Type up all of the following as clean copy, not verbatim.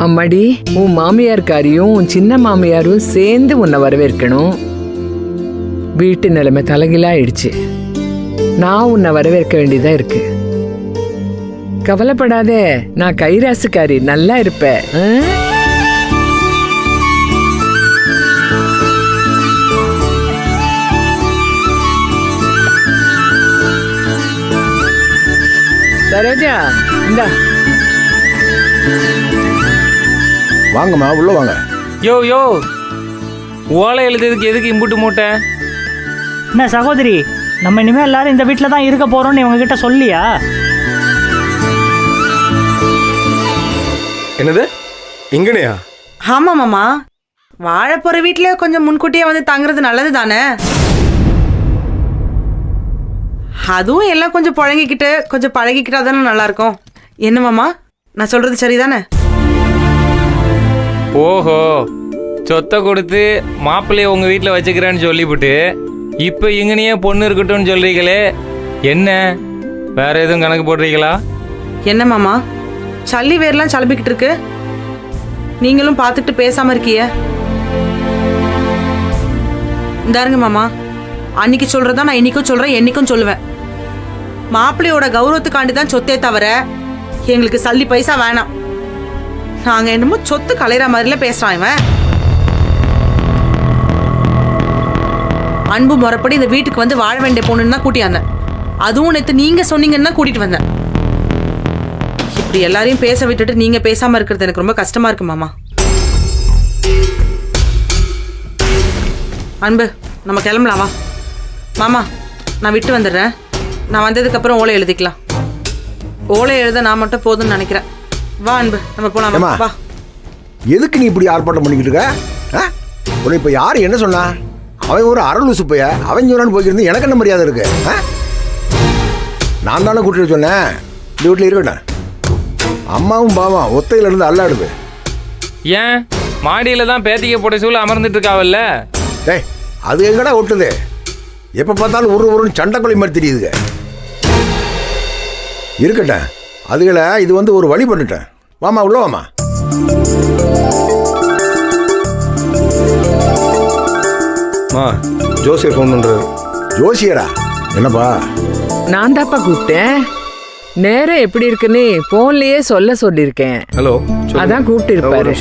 அம்மாடி, உன் மாமியார்காரியும் உன் சின்ன மாமியாரும் சேர்ந்து உன்னை வரவேற்கணும். வீட்டு நிலைமை தலைகீழா ஆயிடுச்சு. நான் உன்னை வரவேற்க வேண்டியதா இருக்கு. கவலைப்படாத, நான் கைராசுக்காரி, நல்லா இருப்பேன். சரோஜா, இந்தா வாங்கம்மா, உள்ள வாங்க. யோ யோ, ஓலை எழுதுறதுக்கு எதுக்கு இம்புட்டு மூட்டை? என்ன சகோதரி, நம்ம இனிமேல் எல்லாரும் இந்த வீட்டில் தான் இருக்க போறோம்னு இவங்ககிட்ட சொல்லியா? என்னது இங்கனையா? ஆமா மாமா, வாழ போற வீட்ல கொஞ்சம் முன்கூட்டியே வந்து தங்குறது நல்லது தானே. அதுவும் எல்லாம் கொஞ்சம் புழங்கிக்கிட்டு கொஞ்சம் பழகிக்கிட்டா தானே நல்லா இருக்கும். என்ன மாமா, நான் சொல்றது சரிதானே? ஓஹோ, சொத்தை கொடுத்து மாப்பிள்ளைய உங்க வீட்டில் வச்சுக்கிறேன்னு சொல்லிவிட்டு இப்போ இங்கனையே பொண்ணு இருக்கட்டும்னு சொல்றீங்களே, என்ன வேற எதுவும் கணக்கு போடுறீங்களா? என்ன மாமா, சல்லி வேர்லாம் சலப்பிக்கிட்டு இருக்கு, நீங்களும் பார்த்துக்கிட்டு பேசாம இருக்கிய. இந்தாருங்க மாமா, அன்னைக்கு சொல்றதா நான் இன்னைக்கும் சொல்றேன், என்னைக்கும் சொல்லுவேன். மாப்பிள்ளையோட கௌரவத்துக்காண்டி தான் சொத்தே தவிர எங்களுக்கு சல்லி பைசா வேணாம். நாங்க என்னமோ சொத்து கலையிற மாதிரில பேசுறான் இவன். அன்பு முறைப்படி இந்த வீட்டுக்கு வந்து வாழ வேண்டிய பொண்ணுன்னு தான் கூட்டியாந்தேன். அதுவும் நேற்று நீங்க சொன்னீங்கன்னா கூட்டிட்டு வந்தேன். இப்படி எல்லாரையும் பேச விட்டுட்டு நீங்க பேசாம இருக்கிறது எனக்கு ரொம்ப கஷ்டமா இருக்கு மாமா. அன்பு, நம்ம கிளம்பலாம் வா. மாமா, நான் விட்டு வந்துடுறேன். நான் வந்ததுக்கு அப்புறம் ஓலை எழுதிக்கலாம். ஓலை எழுத நான் மட்டும் போதும்னு நினைக்கிறேன். வா அன்பு, நம்ம போலாம் வா. எதுக்கு நீ இப்படி ஆர்ப்பாட்டம் பண்ணிக்கிட்டு இருக்க? உன்னை இப்ப யாரு என்ன சொன்னா? அவன் ஒரு அரலூசு பைய, அவன் சொன்னான்னு போய்க்கிருந்து எனக்கு என்ன மரியாதை இருக்கு? நான் தானே கூட்டிட்டு சொன்னேன் இந்த வீட்டில் இருக்கட்டும். அம்மாவும் பாவம் ஒத்தையில இருந்து அல்லாடுது. ஏன் மாடியில தான் பேத்திக்க போட சூழல் அமர்ந்துட்டு இருக்காவல்ல? டேய், அது எங்கடா ஒட்டுது? எப்போ பார்த்தாலும் ஒரு சண்டைக்குழி மாதிரி தெரியுதுங்க. இருக்கட்டும், அதுகளை இது வந்து ஒரு வழி பண்ணிட்டேன். வாமா, உள்ள வாமா. ஜோசியர் ஃபோன் பண்றாரு. ஜோசியரா? என்னப்பா? நான் தாப்பா கூப்பிட்டேன். நேரம் எப்படி இருக்குன்னு போன்லயே சொல்லிருக்கேன். ஹலோ, அதான் கூப்பிட்டு இருப்பாரு.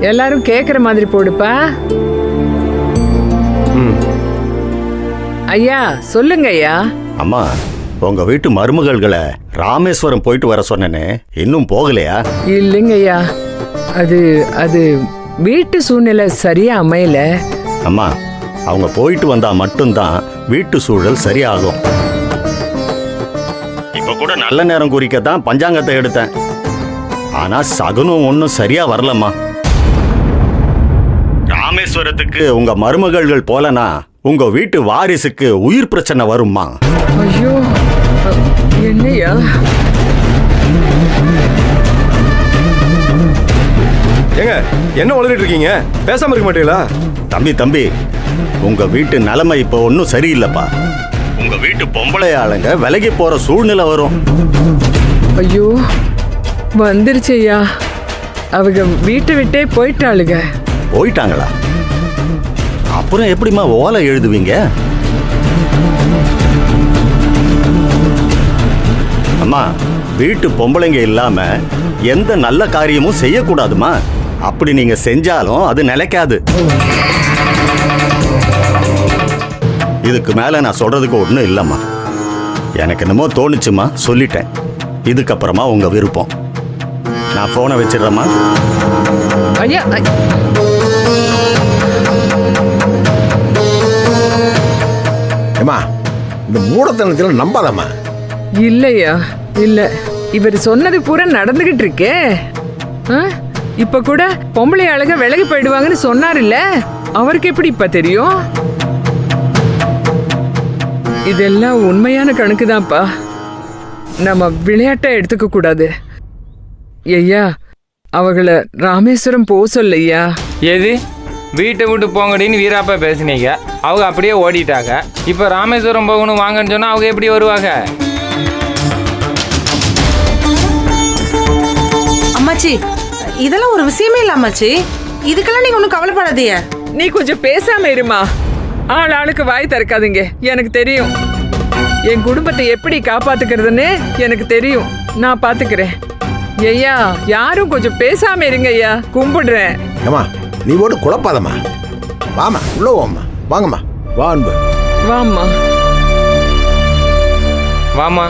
எல்லாரும் கேக்குற மாதிரி போடுப்பா. ஐயா, சொல்லுங்க ஐயா. அம்மா, உங்க வீட்டு மருமகள்களை ராமேஸ்வரம் போயிட்டு வர சொன்னேனே, இன்னும் போகலையா? இல்லைங்க ஐயா, அது அது வீட்டு சூழ்நிலை சரியா அமையல. அம்மா, அவங்க போயிட்டு வந்தா மட்டும்தான் வீட்டு சூழல் சரியாகும். இப்ப கூட நல்ல நேரம் குறிக்கத்தான் பஞ்சாங்கத்தை எடுத்தேன். ஆனா சகுனம் ஒன்றும் சரியா வரலம்மா. ராமேஸ்வரத்துக்கு உங்க மருமகள்கள் போலனா உங்க வீட்டு வாரிசுக்கு உயிர் பிரச்சனை வருமா? ஐயோ, என்னையா? ஏங்க, என்ன உளறிட்டு இருக்கீங்க? பேசாம இருக்க மாட்டீங்களா? தம்பி, உங்க வீட்டு நிலைமை இப்ப ஒன்றும் சரியில்லைப்பா. உங்க வீட்டு பொம்பளை ஆளுங்க விலகி போற சூழ்நிலை வரும். ஐயோ, வந்துருச்சு ஐயா. அவங்க வீட்டை விட்டே போயிட்டாளுங்க. போயிட்டாங்களா? அப்புறம் எப்படிமா ஓலை எழுதுவீங்க? அம்மா, வீட்டு பொம்பளைங்க இல்லாம எந்த நல்ல காரியமும் செய்யக்கூடாதுமா. அப்படி நீங்க செஞ்சாலும் அது நிலைக்காது. இதுக்கு மேல நான் சொல்றதுக்கு ஒன்றும் இல்லைம்மா. எனக்கு என்னமோ தோணுச்சுமா, சொல்லிட்டேன். இதுக்கப்புறமா உங்க விருப்பம். நான் போனை வச்சிடுறேம்மா. ஐயா, ஏமா, இந்த மூடத்தனத்தில் நம்பாதம்மா. இல்லையா, இல்ல. இவர் சொன்னது பூரா நடந்துகிட்டு இருக்கே. இப்ப கூட பொம்பளை ஆளுங்க விலகி போயிடுவாங்கன்னு சொன்னார் இல்ல, அவருக்கு எப்படி இப்ப தெரியும்? இதெல்லாம் உண்மையான கணக்கு தான்ப்பா. நம்ம விளையாட்டை எடுத்துக்க கூடாது. ஐயா, அவங்கள ராமேஸ்வரம் போக சொல்லையா. எது வீட்டை விட்டு போங்கடின்னு வீராப்பா பேசினீங்க, அவங்க அப்படியே ஓடிட்டாங்க. இப்போ ராமேஸ்வரம் போகணும் வாங்கன்னு சொன்னா அவங்க எப்படி வருவாங்க? அம்மாச்சி, இதெல்லாம் ஒரு விஷயமே இல்லாமச்சு. இதுக்கெல்லாம் நீங்க ஒன்றும் கவலைப்படாதீங்க. நீ கொஞ்சம் பேசாம இருமா. ஆளுக்கு வாய் திறக்காதீங்க. எனக்கு தெரியும் என் குடும்பத்தை எப்படி காப்பாத்துக்கிறதுன்னு எனக்கு தெரியும். நான் பாத்துக்கிறேன். ஐயா யாரும் கொஞ்சம் பேசாம இருங்க ஐயா, கும்பிடுறேன். ஏமா நீ போட்டு குழப்பாதம்மா. வாமா உள்ள வாம்மா. வாங்கம்மா வா அன்பு. வாம்மா. வாமா,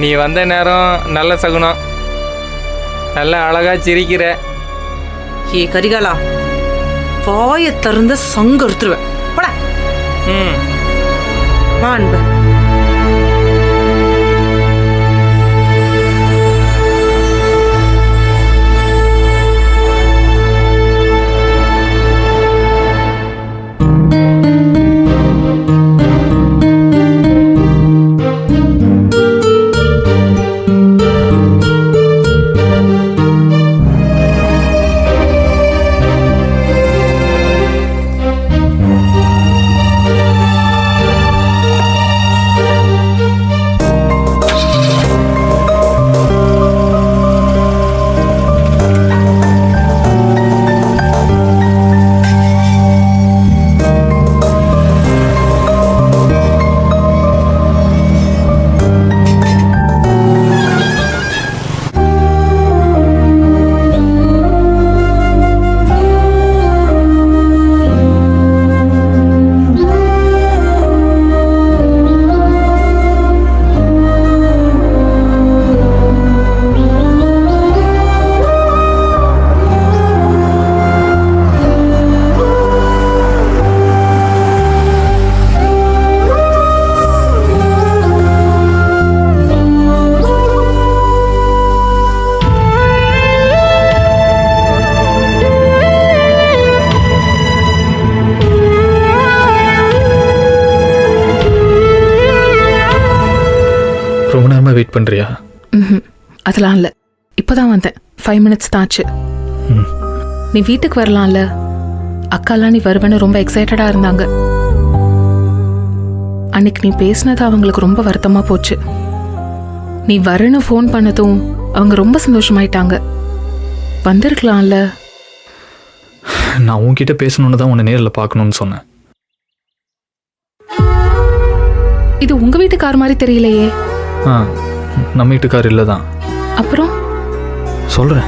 நீ வந்த நேரம் நல்ல சகுனம். நல்லா அழகா சிரிக்கிற. ஏ கரிகாலா, வாயை திறந்த சங்கு எடுத்துருவேன். போடா. ம். வா அன்பு. ரொம்ப நேரமாக வெயிட் பண்ணுறியா? அதெல்லாம் இல்லை, இப்போதான் வந்தேன். 5 minutes தான் ஆச்சு. நீ வீட்டுக்கு வரலாம்ல? அக்காலாம் நீ வருவேன்னு ரொம்ப எக்ஸைட்டடாக இருந்தாங்க. அன்னைக்கு நீ பேசினது அவங்களுக்கு ரொம்ப வருத்தமாக போச்சு. நீ வரேன்னு ஃபோன் பண்ணதும் அவங்க ரொம்ப சந்தோஷமாயிட்டாங்க. வந்திருக்கலாம்ல? நான் உன்கிட்ட பேசணுன்னு தான் உன்னை நேரில் பார்க்கணுன்னு சொன்னேன். இது உங்கள் வீட்டுக்கார் மாதிரி தெரியலையே. நம்ம வீட்டுக்கார் இல்லை தான். அப்புறம் சொல்கிறேன்.